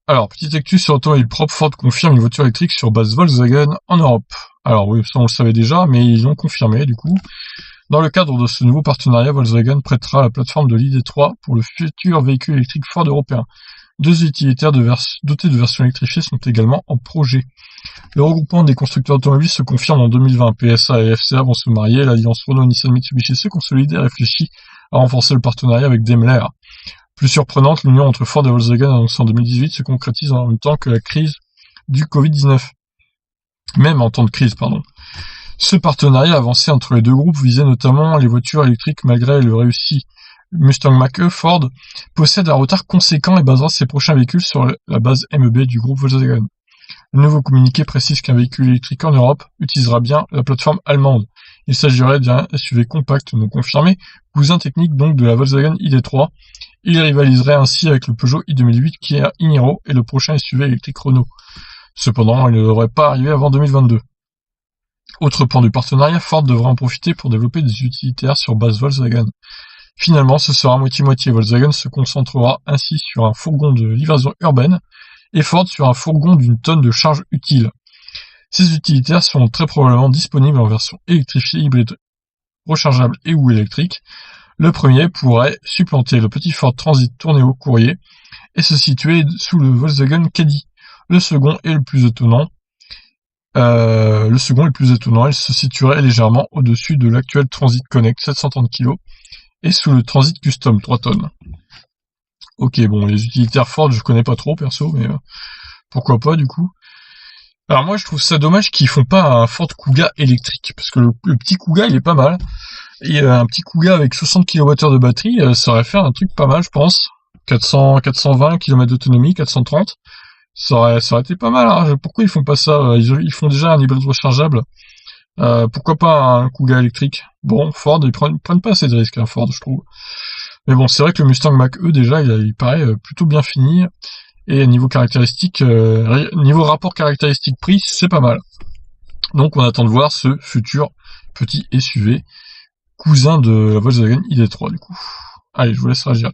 Alors, petite actu sur l'automobile propre, Ford confirme une voiture électrique sur base Volkswagen en Europe. Alors oui, ça on le savait déjà, mais ils l'ont confirmé du coup. Dans le cadre de ce nouveau partenariat, Volkswagen prêtera la plateforme de l'ID3 pour le futur véhicule électrique Ford européen. 2 utilitaires dotés de versions électrifiées sont également en projet. Le regroupement des constructeurs automobiles se confirme en 2020. PSA et FCA vont se marier, l'alliance Renault-Nissan-Mitsubishi se consolide et réfléchit à renforcer le partenariat avec Daimler. Plus surprenante, l'union entre Ford et Volkswagen annoncée en 2018 se concrétise en même temps que la crise du Covid-19. Même en temps de crise, pardon. Ce partenariat avancé entre les deux groupes visait notamment les voitures électriques malgré le réussi Mustang Mach-E. Ford possède un retard conséquent et basera ses prochains véhicules sur la base MEB du groupe Volkswagen. Le nouveau communiqué précise qu'un véhicule électrique en Europe utilisera bien la plateforme allemande. Il s'agirait d'un SUV compact non confirmé, cousin technique donc de la Volkswagen ID3. Il rivaliserait ainsi avec le Peugeot i2008 qui est un e-Niro et le prochain SUV électrique Renault. Cependant, il ne devrait pas arriver avant 2022. Autre point du partenariat, Ford devra en profiter pour développer des utilitaires sur base Volkswagen. Finalement, ce sera moitié-moitié. Volkswagen se concentrera ainsi sur un fourgon de livraison urbaine et Ford sur un fourgon d'une tonne de charge utile. Ces utilitaires seront très probablement disponibles en version électrifiée, hybride, rechargeable et ou électrique. Le premier pourrait supplanter le petit Ford Transit tourné au courrier et se situer sous le Volkswagen Caddy. Le second est le plus étonnant. Il se situerait légèrement au-dessus de l'actuel Transit Connect 730 kg et sous le Transit Custom 3 tonnes. Ok, bon, les utilitaires Ford, je connais pas trop perso, mais pourquoi pas du coup. Alors moi, je trouve ça dommage qu'ils font pas un Ford Kuga électrique, parce que le petit Kuga, il est pas mal. Et un petit Kuga avec 60 kWh de batterie, ça aurait fait un truc pas mal, je pense. 420 km d'autonomie, 430. Ça aurait été pas mal, hein. Pourquoi ils font pas ça? Ils font déjà un hybride rechargeable. Pourquoi pas un Kuga électrique? Bon, Ford, ils prennent pas assez de risques, hein, Ford, je trouve. Mais bon, c'est vrai que le Mustang Mach-E, déjà, il paraît plutôt bien fini. Et niveau caractéristiques, niveau rapport caractéristique-prix, c'est pas mal. Donc on attend de voir ce futur petit SUV, cousin de la Volkswagen ID3 du coup. Allez, je vous laisse réagir.